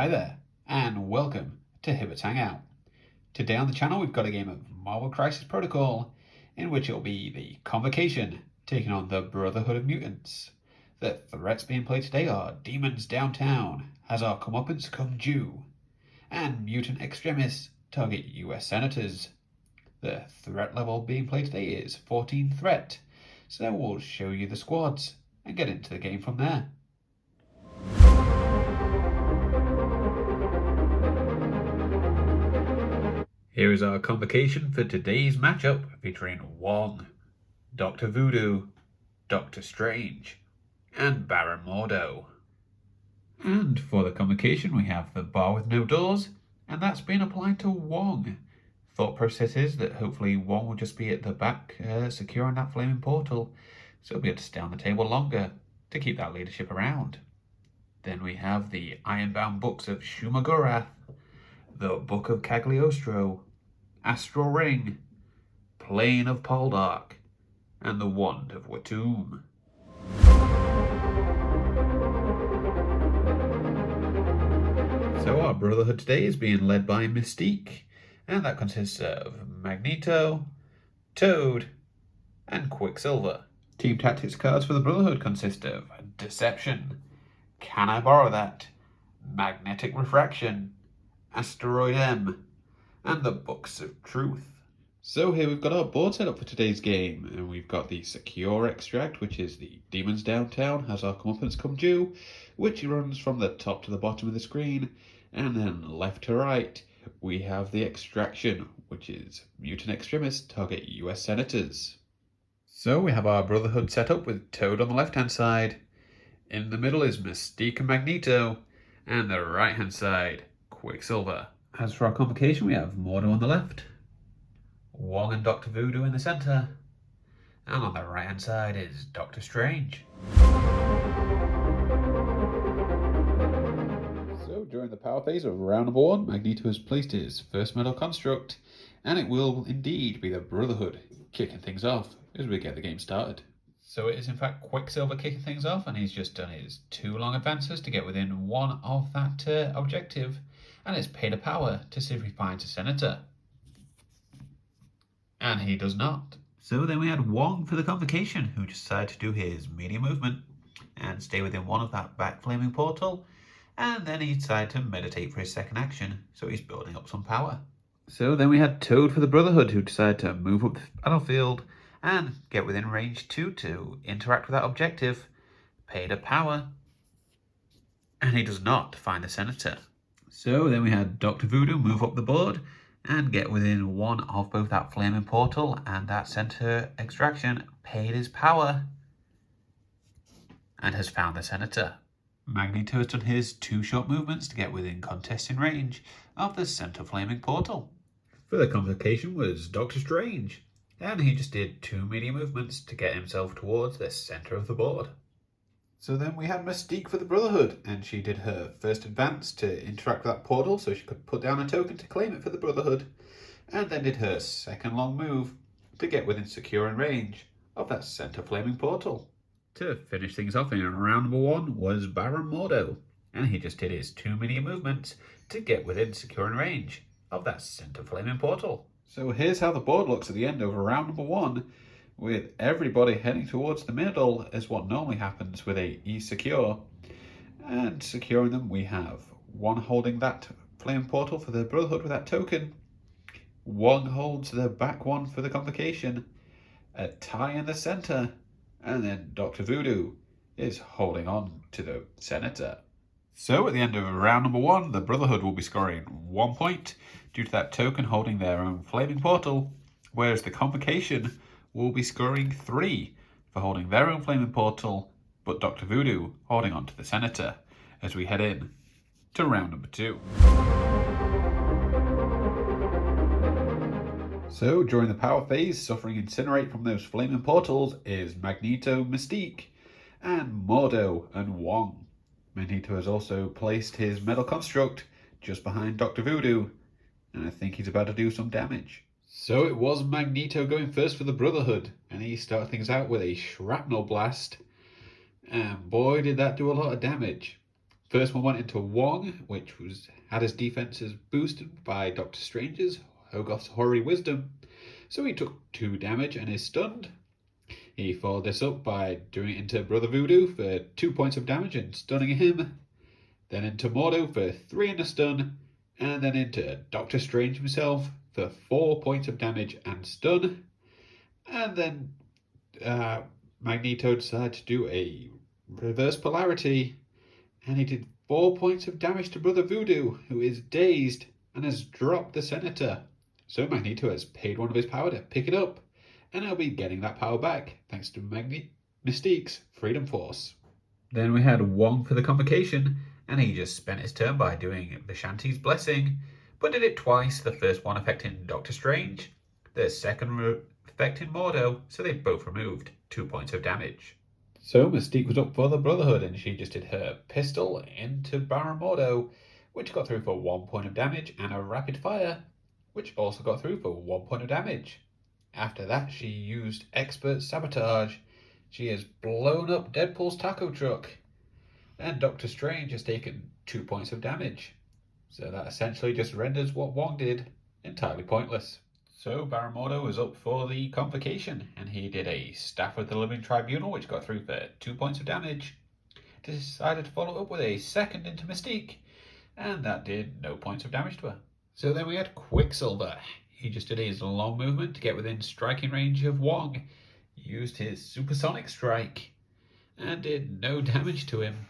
Hi there, and welcome to Hibbert's Hangout. Today on the channel we've got a game of Marvel Crisis Protocol, in which it'll be the Convocation taking on the Brotherhood of Mutants. The threats being played today are Demons Downtown, Has Our Comeuppance Come Due, and Mutant Extremists target US Senators. The threat level being played today is 14 threat, so we'll show you the squads and get into the game from there. Here is our convocation for today's matchup featuring Wong, Dr. Voodoo, Doctor Strange, and Baron Mordo. And for the convocation we have the bar with no doors, and that's been applied to Wong. Thought process is that hopefully Wong will just be at the back securing that flaming portal, so he'll be able to stay on the table longer to keep that leadership around. Then we have the Ironbound Books of Shumagorath, the Book of Cagliostro, Astral Ring, Plane of Poldark, and the Wand of Watum. So our Brotherhood today is being led by Mystique, and that consists of Magneto, Toad, and Quicksilver. Team Tactics cards for the Brotherhood consist of Deception, Can I Borrow That, Magnetic Refraction, Asteroid M, and the Books of Truth. So here we've got our board set up for today's game, and we've got the Secure Extract, which is the Demons Downtown, Has Our Comeuppance Come Due, which runs from the top to the bottom of the screen, and then left to right we have the Extraction, which is Mutant Extremists target US Senators. So we have our Brotherhood set up with Toad on the left hand side, in the middle is Mystique and Magneto, and the right hand side Quicksilver. As for our convocation, we have Mordo on the left, Wong and Dr. Voodoo in the centre, and on the right hand side is Doctor Strange. So during the power phase of round number 1, Magneto has placed his first metal construct, and it will indeed be the Brotherhood kicking things off as we get the game started. So it is in fact Quicksilver kicking things off, and he's just done his 2 long advances to get within 1 of that objective, and it's paid a power to see if he finds a senator. And he does not. So then we had Wong for the convocation, who decided to do his medium movement and stay within 1 of that back flaming portal, and then he decided to meditate for his second action, so he's building up some power. So then we had Toad for the Brotherhood, who decided to move up the battlefield and get within range 2 to interact with that objective, paid a power, and he does not find the senator. So then we had Dr. Voodoo move up the board and get within 1 of both that flaming portal and that center extraction, paid his power, and has found the senator. Magneto has done his 2 short movements to get within contesting range of the center flaming portal. For the convocation was Doctor Strange, and he just did 2 medium movements to get himself towards the center of the board. So then we had Mystique for the Brotherhood, and she did her first advance to interact with that portal so she could put down a token to claim it for the Brotherhood, and then did her second long move to get within securing range of that center flaming portal. To finish things off in round number 1 was Baron Mordo, and he just did his 2 medium movements to get within securing range of that center flaming portal. So here's how the board looks at the end of round number 1, with everybody heading towards the middle as what normally happens with a E-Secure. And securing them we have One holding that flame portal for the Brotherhood with that token, One holds the back one for the convocation, a tie in the center, and then Dr. Voodoo is holding on to the senator. So at the end of round number 1, the Brotherhood will be scoring 1 point due to that token holding their own flaming portal, whereas the convocation will be scoring 3 for holding their own flaming portal, but Dr. Voodoo holding on to the senator as we head in to round number 2. So during the power phase, suffering incinerate from those flaming portals is Magneto, Mystique, and Mordo and Wong. Magneto has also placed his metal construct just behind Dr. Voodoo, and I think he's about to do some damage. So it was Magneto going first for the Brotherhood, and he started things out with a shrapnel blast, and boy did that do a lot of damage. First one went into Wong, which had his defenses boosted by Doctor Strange's Hogarth's Hoary Wisdom. So he took 2 damage and is stunned. He followed this up by doing it into Brother Voodoo for 2 points of damage and stunning him. Then into Mordo for 3 and a stun. And then into Doctor Strange himself for 4 points of damage and stun. And then Magneto decided to do a reverse polarity. And he did 4 points of damage to Brother Voodoo, who is dazed and has dropped the Senator. So Magneto has paid one of his power to pick it up, and he'll be getting that power back thanks to Mystique's Freedom Force. Then we had Wong for the Convocation, and he just spent his turn by doing Vishanti's Blessing, but did it twice, the first one affecting Doctor Strange, the second affecting Mordo, so they both removed 2 points of damage. So Mystique was up for the Brotherhood, and she just did her pistol into Baron Mordo, which got through for 1 point of damage, and a rapid fire, which also got through for 1 point of damage. After that, she used Expert Sabotage. She has blown up Deadpool's taco truck, and Doctor Strange has taken 2 points of damage. So that essentially just renders what Wong did entirely pointless. So Baron Mordo was up for the Convocation, and he did a Staff of the Living Tribunal, which got through for 2 points of damage. Decided to follow up with a second into Mystique, and that did no points of damage to her. So then we had Quicksilver. He just did his long movement to get within striking range of Wong, used his supersonic strike, and did no damage to him.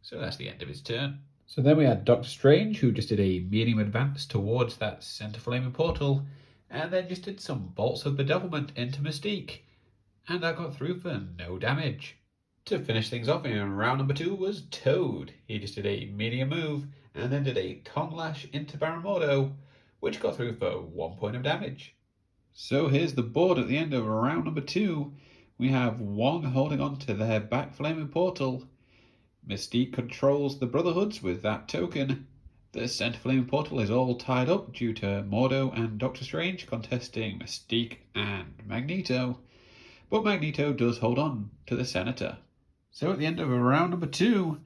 So that's the end of his turn. So then we had Doctor Strange, who just did a medium advance towards that center flaming portal, and then just did some bolts of bedevilment into Mystique, and that got through for no damage. To finish things off in round number 2 was Toad. He just did a medium move, and then did a tongue lash into Baron Mordo, which got through for 1 point of damage. So here's the board at the end of round number 2. We have Wong holding on to their back flaming portal. Mystique controls the Brotherhoods with that token. The center flaming portal is all tied up due to Mordo and Doctor Strange contesting Mystique and Magneto. But Magneto does hold on to the Senator. So at the end of round number 2,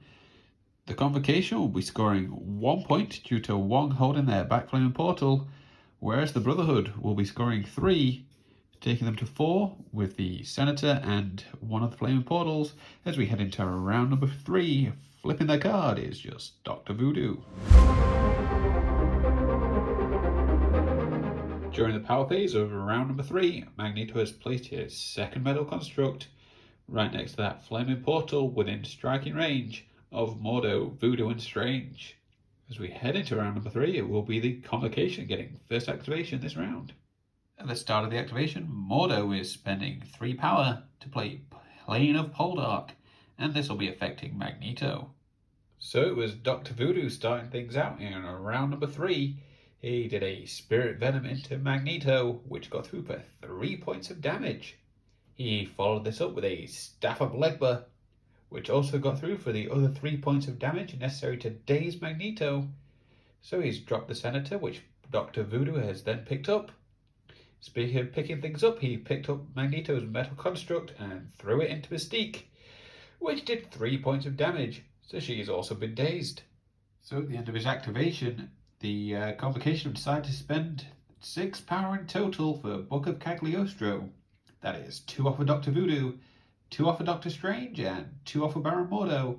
the Convocation will be scoring 1 point due to Wong holding their back flaming portal, whereas the Brotherhood will be scoring 3, taking them to 4 with the Senator and one of the flaming portals. As we head into round number 3, flipping their card is just Dr. Voodoo. During the power phase of round number 3, Magneto has placed his second metal construct right next to that flaming portal within striking range of Mordo, Voodoo, and Strange. As we head into round number 3, it will be the Convocation getting first activation this round. At the start of the activation, Mordo is spending 3 power to play Plane of Poldark, and this will be affecting Magneto. So it was Dr. Voodoo starting things out in round number 3. He did a Spirit Venom into Magneto, which got through for 3 points of damage. He followed this up with a Staff of Legba, which also got through for the other 3 points of damage necessary to daze Magneto. So he's dropped the Senator, which Dr. Voodoo has then picked up. Speaking of picking things up, he picked up Magneto's metal construct and threw it into Mystique, which did 3 points of damage, so she has also been dazed. So at the end of his activation, the Convocation decided to spend 6 power in total for Book of Cagliostro. That is 2 off of Dr. Voodoo, 2 off of Doctor Strange, and 2 off of Baron Mordo.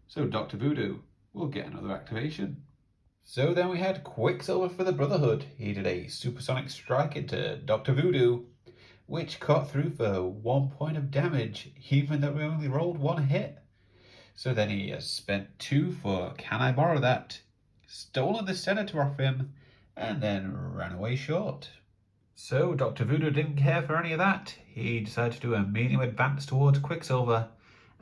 So Dr. Voodoo will get another activation. So then we had Quicksilver for the Brotherhood. He did a supersonic strike into Dr. Voodoo, which cut through for 1 point of damage, even though we only rolled 1 hit. So then he has spent 2 for Can I Borrow That, stolen the Senator off him, and then ran away short. So Dr. Voodoo didn't care for any of that. He decided to do a medium advance towards Quicksilver,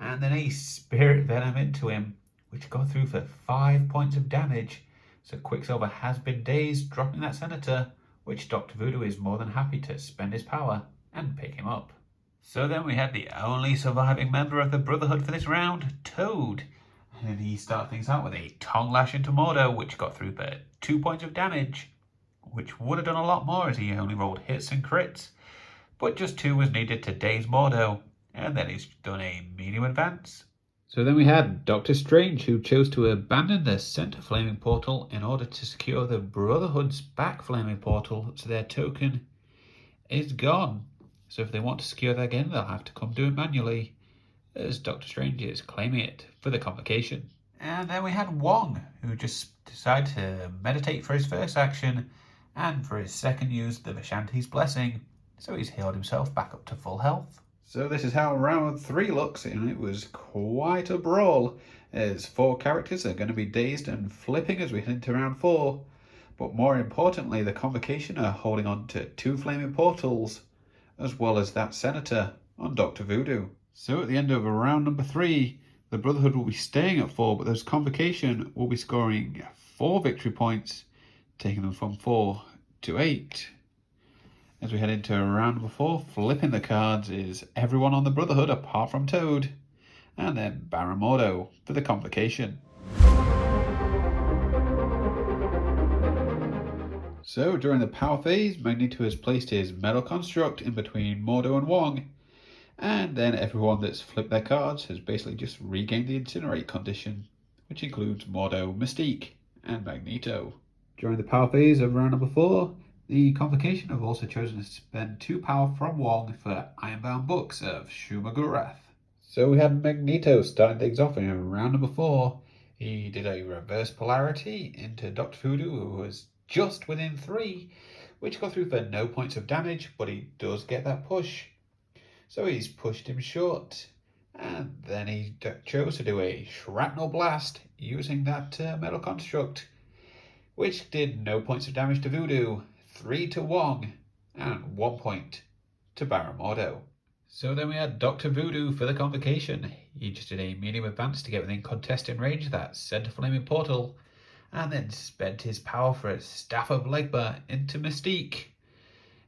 and then a Spirit Venom into him, which got through for 5 points of damage. So Quicksilver has been dazed, dropping that Senator, which Dr. Voodoo is more than happy to spend his power and pick him up. So then we had the only surviving member of the Brotherhood for this round, Toad. And he started things out with a Tongue Lash into Mordo, which got through for 2 points of damage, which would have done a lot more as he only rolled hits and crits. But just 2 was needed to daze Mordo, and then he's done a medium advance. So then we had Doctor Strange, who chose to abandon the center flaming portal in order to secure the Brotherhood's back flaming portal, so their token is gone. So if they want to secure that again, they'll have to come do it manually, as Doctor Strange is claiming it for the Convocation. And then we had Wong, who just decided to meditate for his first action, and for his second used the Vishanti's Blessing, so he's healed himself back up to full health. So this is how round 3 looks, and it was quite a brawl, as 4 characters are going to be dazed and flipping as we head into round 4. But more importantly, the Convocation are holding on to 2 flaming portals, as well as that Senator on Dr. Voodoo. So at the end of round number 3, the Brotherhood will be staying at 4, but those Convocation will be scoring 4 victory points, taking them from 4 to 8. As we head into round number 4, flipping the cards is everyone on the Brotherhood apart from Toad, and then Baron Mordo for the Convocation. So during the power phase, Magneto has placed his metal construct in between Mordo and Wong, and then everyone that's flipped their cards has basically just regained the Incinerate condition, which includes Mordo, Mystique, and Magneto. During the power phase of round number 4, the Convocation have also chosen to spend 2 power from Wong for Ironbound Books of Shumagurath. So we had Magneto starting things off in round number 4. He did a reverse polarity into Dr. Voodoo, who was just within 3, which got through for no points of damage, but he does get that push. So he's pushed him short, and then he chose to do a shrapnel blast using that metal construct, which did no points of damage to Voodoo, 3 to Wong, and 1 point to Baron Mordo. So then we had Dr. Voodoo for the Convocation. He just did a medium advance to get within contesting range of that center flaming portal, and then spent his power for a Staff of Legba into Mystique.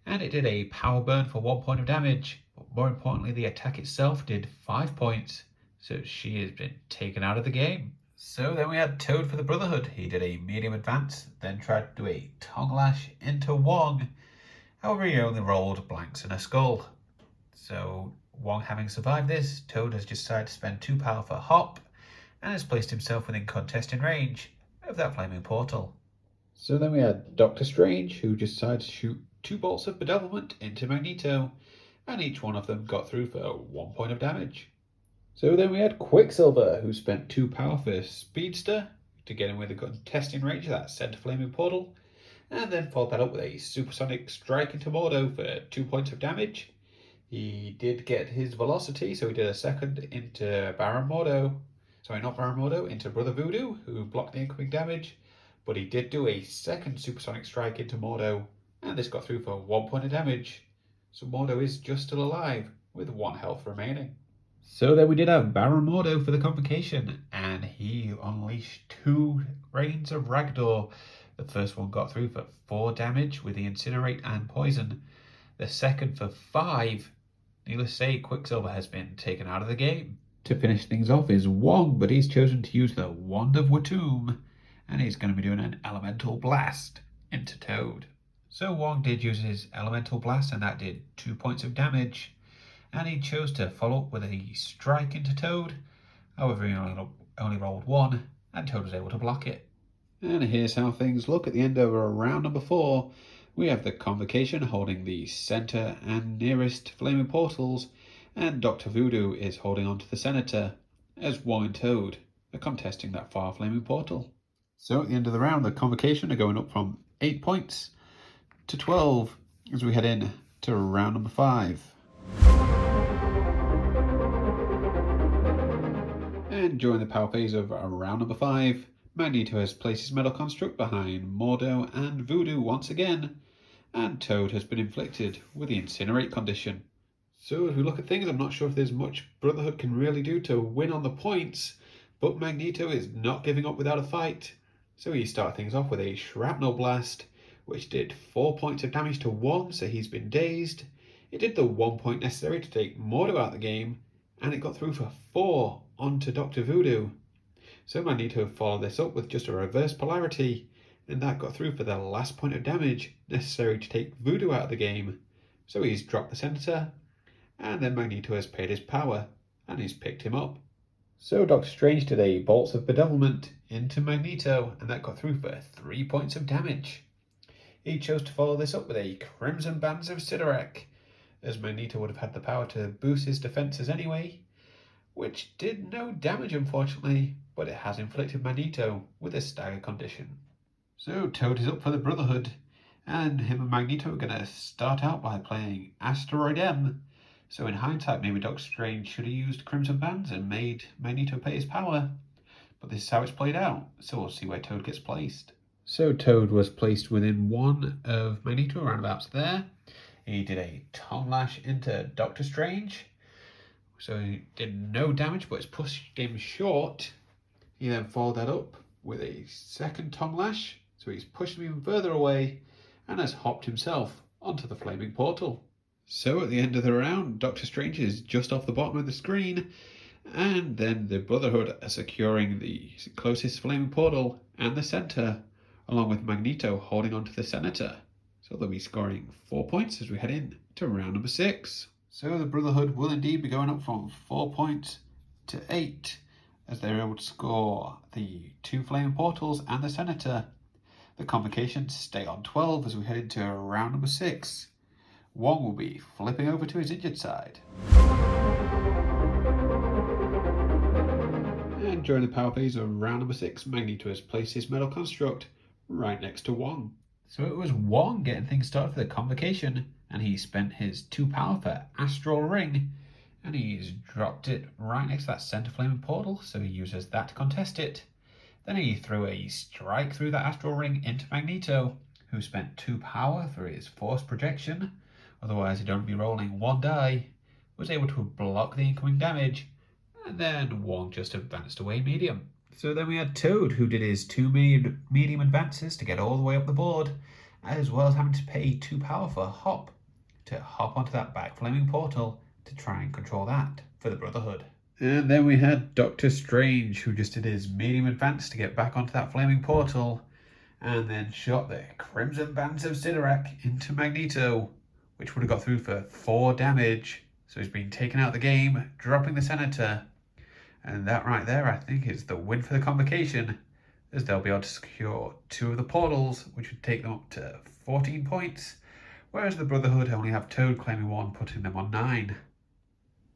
And it did a power burn for 1 point of damage, but more importantly the attack itself did 5 points, so she has been taken out of the game. So then we had Toad for the Brotherhood. He did a medium advance, then tried to do a tongue lash into Wong. However, he only rolled blanks and a skull. So Wong having survived this, Toad has just decided to spend 2 power for Hop, and has placed himself within contesting range of that flaming portal. So then we had Doctor Strange, who just decided to shoot 2 bolts of bedevilment into Magneto, and each one of them got through for 1 point of damage. So then we had Quicksilver, who spent 2 power for Speedster to get him with a contesting range of that center flaming portal, and then followed that up with a supersonic strike into Mordo for 2 points of damage. He did get his velocity, so he did a second into Baron Mordo. Sorry, not Baron Mordo, into Brother Voodoo, who blocked the incoming damage, but he did do a second supersonic strike into Mordo, and this got through for 1 point of damage. So Mordo is just still alive, with 1 health remaining. So then we did have Baron Mordo for the Convocation, and he unleashed 2 Rains of Ragdor. The first one got through for 4 damage with the Incinerate and Poison. The second for 5. Needless to say, Quicksilver has been taken out of the game. To finish things off is Wong, but he's chosen to use the Wand of Watum, and he's going to be doing an Elemental Blast into Toad. So Wong did use his Elemental Blast, and that did 2 points of damage. And he chose to follow up with a strike into Toad. However, he only rolled 1, and Toad was able to block it. And here's how things look at the end of round number 4. We have the Convocation holding the center and nearest flaming portals, and Dr. Voodoo is holding on to the Senator, as Wong and Toad are contesting that far flaming portal. So at the end of the round, the Convocation are going up from 8 points to 12 as we head in to round number 5. And during the power phase of round number 5, Magneto has placed his metal construct behind Mordo and Voodoo once again, and Toad has been inflicted with the Incinerate condition. So as we look at things, I'm not sure if there's much Brotherhood can really do to win on the points, but Magneto is not giving up without a fight. So he started things off with a Shrapnel Blast, which did 4 points of damage to Wong, so he's been dazed. It did the 1 point necessary to take Mordo out of the game, and it got through for 4 onto Dr. Voodoo. So Magneto followed this up with just a reverse polarity, and that got through for the last point of damage necessary to take Voodoo out of the game. So he's dropped the Senator, and then Magneto has paid his power, and he's picked him up. So Doctor Strange did a Bolts of Bedevilment into Magneto, and that got through for 3 points of damage. He chose to follow this up with a Crimson Bands of Sidorak, as Magneto would have had the power to boost his defenses anyway, which did no damage unfortunately, but it has inflicted Magneto with a stagger condition. So Toad is up for the Brotherhood, and him and Magneto are going to start out by playing Asteroid M. So in hindsight, maybe Doctor Strange should have used Crimson Bands and made Magneto pay his power. But this is how it's played out, so we'll see where Toad gets placed. So Toad was placed within one of Magneto, roundabouts there. He did a Tongue Lash into Doctor Strange. So he did no damage, but his push came short. He then followed that up with a second Tongue Lash. So he's pushed him even further away and has hopped himself onto the flaming portal. So at the end of the round, Doctor Strange is just off the bottom of the screen, and then the Brotherhood are securing the closest flaming portal and the center, along with Magneto holding on to the Senator. So they'll be scoring 4 points as we head in to round number 6. So the Brotherhood will indeed be going up from 4 points to 8, as they're able to score the 2 flaming portals and the Senator. The Convocation stay on 12 as we head into round number 6. Wong will be flipping over to his injured side. And during the power phase of round number 6, Magneto has placed his metal construct right next to Wong. So it was Wong getting things started for the Convocation, and he spent his 2 power for Astral Ring, and he's dropped it right next to that center flaming portal, so he uses that to contest it. Then he threw a strike through that Astral Ring into Magneto, who spent 2 power for his force projection. Otherwise he'd only be rolling 1 die, was able to block the incoming damage, and then Wong just advanced away medium. So then we had Toad, who did his 2 medium advances to get all the way up the board, as well as having to pay 2 power for Hop, to hop onto that back flaming portal to try and control that for the Brotherhood. And then we had Doctor Strange, who just did his medium advance to get back onto that flaming portal, and then shot the Crimson Bands of Sidorak into Magneto, which would have got through for 4 damage. So he's been taken out of the game, dropping the Senator. And that right there, I think, is the win for the Convocation, as they'll be able to secure 2 of the portals, which would take them up to 14 points, whereas the Brotherhood only have Toad claiming 1, putting them on 9.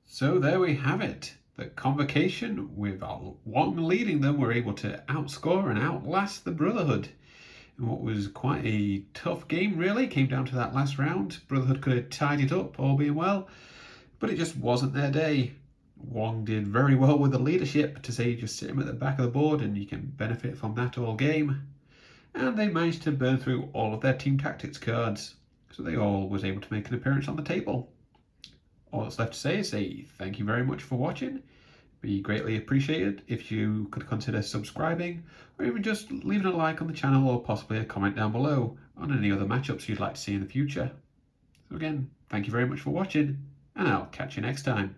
So there we have it. The Convocation, with Wong leading them, were able to outscore and outlast the Brotherhood. In what was quite a tough game, really. Came down to that last round. Brotherhood could have tied it up, all being well, but it just wasn't their day. Wong did very well with the leadership, to say just sit him at the back of the board and you can benefit from that all game. And they managed to burn through all of their team tactics cards, so they all was able to make an appearance on the table. All that's left to say is thank you very much for watching. Be greatly appreciated if you could consider subscribing, or even just leaving a like on the channel, or possibly a comment down below on any other matchups you'd like to see in the future. So again, thank you very much for watching, and I'll catch you next time.